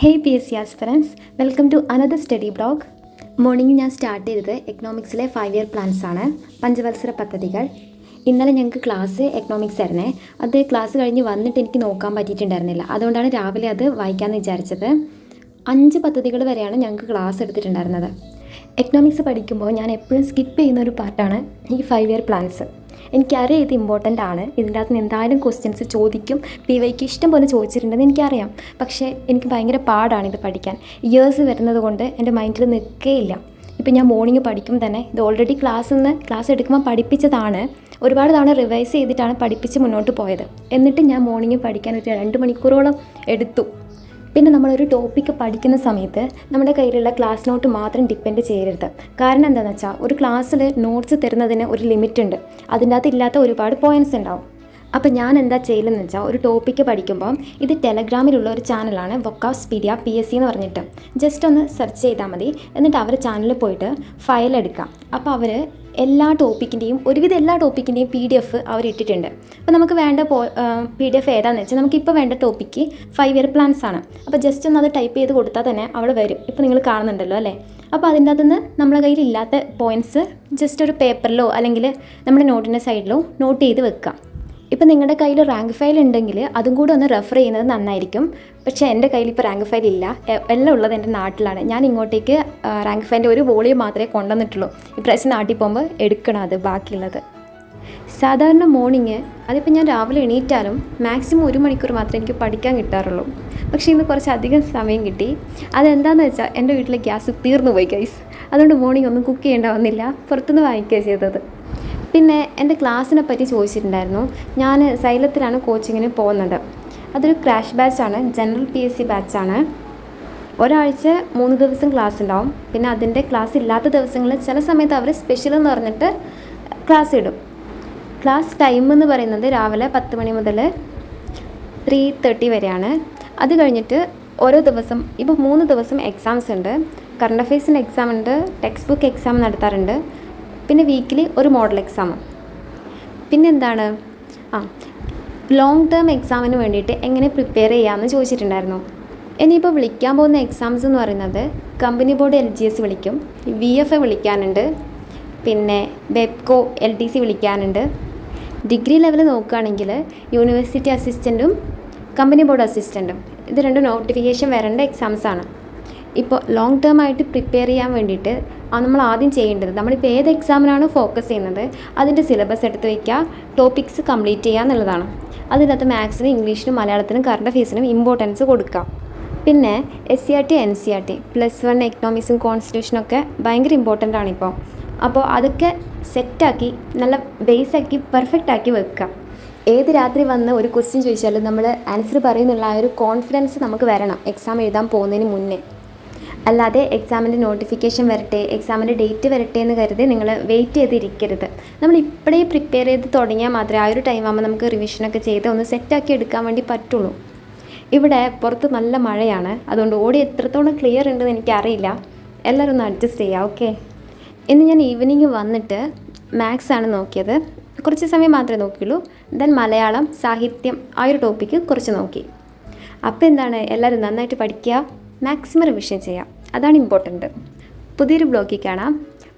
Hey PSC aspirants, welcome to another study blog. Morning ഞാൻ start ചെയ്തത് എക്കണോമിക്സിലെ 5 year plans ആണ്, പഞ്ചവത്സര പദ്ധതികൾ. ഇന്നലെ ഞങ്ങൾക്ക് ക്ലാസ് എക്കണോമിക്സ് ആയിരുന്നേ. അത് ക്ലാസ് കഴിഞ്ഞ് വന്നിട്ട് എനിക്ക് നോക്കാൻ പറ്റിയിട്ടുണ്ടായിരുന്നില്ല. അതുകൊണ്ടാണ് രാവിലെ അത് വായിക്കാമെന്ന് വിചാരിച്ചത്. 5 പദ്ധതികൾ വരെയാണ് ഞങ്ങൾക്ക് ക്ലാസ് എടുത്തിട്ടുണ്ടായിരുന്നത്. എക്കണോമിക്സ് പഠിക്കുമ്പോൾ ഞാൻ എപ്പോഴും സ്കിപ്പ് ചെയ്യുന്ന ഒരു പാർട്ടാണ് ഈ 5 ഇയർ പ്ലാൻസ്. എനിക്കറിയാം ഇത് ഇമ്പോർട്ടൻ്റ് ആണ്. ഇതിൻ്റെ അകത്ത് നിന്ന് എന്തായാലും ക്വസ്റ്റ്യൻസ് ചോദിക്കും. PYQ ഇഷ്ടം പോലെ ചോദിച്ചിട്ടുണ്ടെന്ന് എനിക്കറിയാം. പക്ഷേ എനിക്ക് ഭയങ്കര പാടാണ് ഇത് പഠിക്കാൻ. ഇയേഴ്സ് വരുന്നത് കൊണ്ട് എൻ്റെ മൈൻഡിൽ നിൽക്കുകയില്ല. ഇപ്പം ഞാൻ മോർണിംഗ് പഠിക്കും തന്നെ ഇത് ഓൾറെഡി ക്ലാസ് എടുക്കുമ്പോൾ പഠിപ്പിച്ചതാണ്. ഒരുപാട് തവണ റിവൈസ് ചെയ്തിട്ടാണ് പഠിപ്പിച്ച് മുന്നോട്ട് പോയത്. എന്നിട്ട് ഞാൻ മോർണിംഗ് പഠിക്കാൻ ഒരു 2 മണിക്കൂറോളം എടുത്തു. പിന്നെ നമ്മളൊരു ടോപ്പിക്ക് പഠിക്കുന്ന സമയത്ത് നമ്മുടെ കയ്യിലുള്ള ക്ലാസ് നോട്ട് മാത്രം ഡിപ്പെൻഡ് ചെയ്യരുത്. കാരണം എന്താണെന്ന് വെച്ചാൽ ഒരു ക്ലാസ്സിൽ നോട്ട്സ് തരുന്നതിന് ഒരു ലിമിറ്റ് ഉണ്ട്. അതിൻ്റെ അകത്ത് ഇല്ലാത്ത ഒരുപാട് പോയിൻറ്റ്സ് ഉണ്ടാവും. അപ്പോൾ ഞാൻ എന്താ ചെയ്യലെന്ന് വെച്ചാൽ ഒരു ടോപ്പിക്ക് പഠിക്കുമ്പോൾ ഇത് ടെലഗ്രാമിലുള്ള ഒരു ചാനലാണ് വൊക്കാബ്സ്പീഡിയ PSC എന്ന് പറഞ്ഞിട്ട്. ജസ്റ്റ് ഒന്ന് സെർച്ച് ചെയ്താൽ മതി. എന്നിട്ട് അവരുടെ ചാനലിൽ പോയിട്ട് ഫയൽ എടുക്കാം. അപ്പോൾ അവർ എല്ലാ ടോപ്പിക്കിൻ്റെയും ഒരുവിധം എല്ലാ ടോപ്പിക്കിൻ്റെയും PDF അവരിട്ടിട്ടുണ്ട്. അപ്പോൾ നമുക്ക് വേണ്ട PDF ഏതാണെന്ന് വെച്ചാൽ നമുക്കിപ്പോൾ വേണ്ട ടോപ്പിക്ക് 5 ഇയർ പ്ലാൻസ് ആണ്. അപ്പോൾ ജസ്റ്റ് ഒന്ന് അത് ടൈപ്പ് ചെയ്ത് കൊടുത്താൽ തന്നെ അവിടെ വരും. ഇപ്പോൾ നിങ്ങൾ കാണുന്നുണ്ടല്ലോ അല്ലേ. അപ്പോൾ അതിൻ്റെ അകത്തുനിന്ന് നമ്മളെ കയ്യിൽ ഇല്ലാത്ത പോയിൻറ്റ്സ് ജസ്റ്റ് ഒരു പേപ്പറിലോ അല്ലെങ്കിൽ നമ്മുടെ നോട്ടിൻ്റെ സൈഡിലോ നോട്ട് ചെയ്ത് വെക്കാം. ഇപ്പോൾ നിങ്ങളുടെ കയ്യിൽ റാങ്ക് ഫയൽ ഉണ്ടെങ്കിൽ അതും കൂടെ ഒന്ന് റെഫർ ചെയ്യുന്നത് നന്നായിരിക്കും. പക്ഷേ എൻ്റെ കയ്യിൽ ഇപ്പോൾ റാങ്ക് ഫയൽ ഇല്ല. എല്ലാം ഉള്ളത് എൻ്റെ നാട്ടിലാണ്. ഞാൻ ഇങ്ങോട്ടേക്ക് റാങ്ക് ഫയലിൻ്റെ ഒരു വോളിയം മാത്രമേ കൊണ്ടുവന്നിട്ടുള്ളൂ. ഇപ്രാവശ്യം നാട്ടിൽ പോകുമ്പോൾ എടുക്കണം അത് ബാക്കിയുള്ളത്. സാധാരണ മോർണിംഗ് അതിപ്പോൾ ഞാൻ രാവിലെ എണീറ്റാലും മാക്സിമം 1 മണിക്കൂർ മാത്രമേ എനിക്ക് പഠിക്കാൻ കിട്ടാറുള്ളൂ. പക്ഷേ ഇന്ന് കുറച്ച് അധികം സമയം കിട്ടി. അതെന്താണെന്ന് വെച്ചാൽ എൻ്റെ വീട്ടിലെ ഗ്യാസ് തീർന്നു പോയി ഗൈസ്. അതുകൊണ്ട് മോർണിംഗ് ഒന്നും കുക്ക് ചെയ്യേണ്ട വന്നില്ല, പുറത്തുനിന്ന് വാങ്ങിക്കുകയാണ് ചെയ്തത്. പിന്നെ എൻ്റെ ക്ലാസ്സിനെ പറ്റി ചോദിച്ചിട്ടുണ്ടായിരുന്നു. ഞാൻ സൈലത്തിലാണ് കോച്ചിങ്ങിന് പോകുന്നത്. അതൊരു ക്രാഷ് ബാച്ചാണ്, ജനറൽ PSC ബാച്ചാണ്. ഒരാഴ്ച 3 ദിവസം ക്ലാസ് ഉണ്ടാവും. പിന്നെ അതിൻ്റെ ക്ലാസ് ഇല്ലാത്ത ദിവസങ്ങളിൽ ചില സമയത്ത് അവർ സ്പെഷ്യൽ എന്ന് പറഞ്ഞിട്ട് ക്ലാസ് ഇടും. ക്ലാസ് ടൈം എന്ന് പറയുന്നത് രാവിലെ 10 മണി മുതൽ 3:30 വരെയാണ്. അത് കഴിഞ്ഞിട്ട് ഓരോ ദിവസം ഇപ്പോൾ 3 ദിവസം എക്സാംസ് ഉണ്ട്. കറണ്ട് അഫെയർസിൻ്റെ എക്സാം ഉണ്ട്, ടെക്സ്റ്റ് ബുക്ക് എക്സാം നടത്താറുണ്ട്. പിന്നെ വീക്കിലി ഒരു മോഡൽ എക്സാമും. പിന്നെ എന്താണ് ലോങ് ടേം എക്സാമിന് വേണ്ടിയിട്ട് എങ്ങനെ പ്രിപ്പയർ ചെയ്യാമെന്ന് ചോദിച്ചിട്ടുണ്ടായിരുന്നു. ഇനിയിപ്പോൾ വിളിക്കാൻ പോകുന്ന എക്സാംസ് എന്ന് പറയുന്നത് കമ്പനി ബോർഡ് LGS വിളിക്കും, VFA വിളിക്കാനുണ്ട്, പിന്നെ ബെപ്കോ LTC വിളിക്കാനുണ്ട്. ഡിഗ്രി ലെവൽ നോക്കുകയാണെങ്കിൽ യൂണിവേഴ്സിറ്റി അസിസ്റ്റൻറ്റും കമ്പനി ബോർഡ് അസിസ്റ്റൻറ്റും ഇത് 2 നോട്ടിഫിക്കേഷൻ വരേണ്ട എക്സാംസാണ്. ഇപ്പോൾ ലോങ് ടേം ആയിട്ട് പ്രിപ്പയർ ചെയ്യാൻ വേണ്ടിയിട്ട് നമ്മൾ ആദ്യം ചെയ്യേണ്ടത് നമ്മളിപ്പോൾ ഏത് എക്സാമിനാണ് ഫോക്കസ് ചെയ്യുന്നത് അതിൻ്റെ സിലബസ് എടുത്ത് വയ്ക്കുക, ടോപ്പിക്സ് കംപ്ലീറ്റ് ചെയ്യുക എന്നുള്ളതാണ്. അതിനകത്ത് മാത്സിനും ഇംഗ്ലീഷിനും മലയാളത്തിനും കറണ്ട് അഫെയർസിനും ഇമ്പോർട്ടൻസ് കൊടുക്കാം. പിന്നെ SCRT NCRT +1 എക്കണോമിക്സും കോൺസ്റ്റിറ്റ്യൂഷനൊക്കെ ഭയങ്കര ഇമ്പോർട്ടൻ്റ് ആണിപ്പോൾ. അപ്പോൾ അതൊക്കെ സെറ്റാക്കി നല്ല ബേസാക്കി പെർഫെക്റ്റ് ആക്കി വെക്കുക. ഏത് രാത്രി വന്ന് ഒരു ക്വസ്റ്റ്യൻ ചോദിച്ചാലും നമ്മൾ ആൻസർ പറയുന്നുള്ള ആ ഒരു കോൺഫിഡൻസ് നമുക്ക് വരണം എക്സാം എഴുതാൻ പോകുന്നതിന് മുന്നേ. അല്ലാതെ എക്സാമിൻ്റെ നോട്ടിഫിക്കേഷൻ വരട്ടെ, എക്സാമിൻ്റെ ഡേറ്റ് വരട്ടെ എന്ന് കരുതി നിങ്ങൾ വെയിറ്റ് ചെയ്തിരിക്കരുത്. നമ്മൾ ഇപ്പോഴേ പ്രിപ്പയർ ചെയ്ത് തുടങ്ങിയാൽ മാത്രമേ ആ ഒരു ടൈം ആകുമ്പോൾ നമുക്ക് റിവിഷനൊക്കെ ചെയ്ത് ഒന്ന് സെറ്റാക്കി എടുക്കാൻ വേണ്ടി പറ്റുള്ളൂ. ഇവിടെ പുറത്ത് നല്ല മഴയാണ്, അതുകൊണ്ട് ഓടി എത്രത്തോളം ക്ലിയർ ഉണ്ടെന്ന് എനിക്കറിയില്ല. എല്ലാവരും ഒന്ന് അഡ്ജസ്റ്റ് ചെയ്യുക, ഓക്കെ. ഇന്ന് ഞാൻ ഈവനിങ് വന്നിട്ട് മാത്സ് ആണ് നോക്കിയത്. കുറച്ച് സമയം മാത്രമേ നോക്കിയുള്ളൂ. ദെൻ മലയാളം, സാഹിത്യം ആ ഒരു ടോപ്പിക്ക് കുറച്ച് നോക്കി. അപ്പോൾ എന്താണ്, എല്ലാവരും നന്നായിട്ട് പഠിക്കുക, മാക്സിമം റിവിഷൻ ചെയ്യുക, അതാണ് ഇമ്പോർട്ടൻറ്റ്. പുതിയൊരു ബ്ലോഗിൽ കാണാം.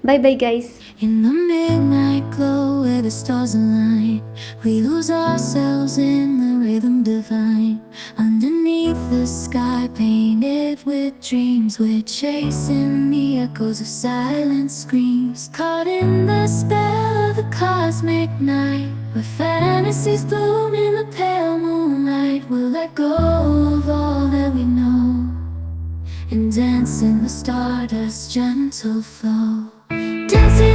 Bye bye guys. In the midnight glow where the stars align, we lose ourselves in the rhythm divine. Underneath the sky painted with dreams, we're chasing the echoes of silent screams. Caught in the spell of the cosmic night, where fantasies bloom in the pale moonlight. We'll let go of all that we know and dance in the stardust's gentle flow. Dancing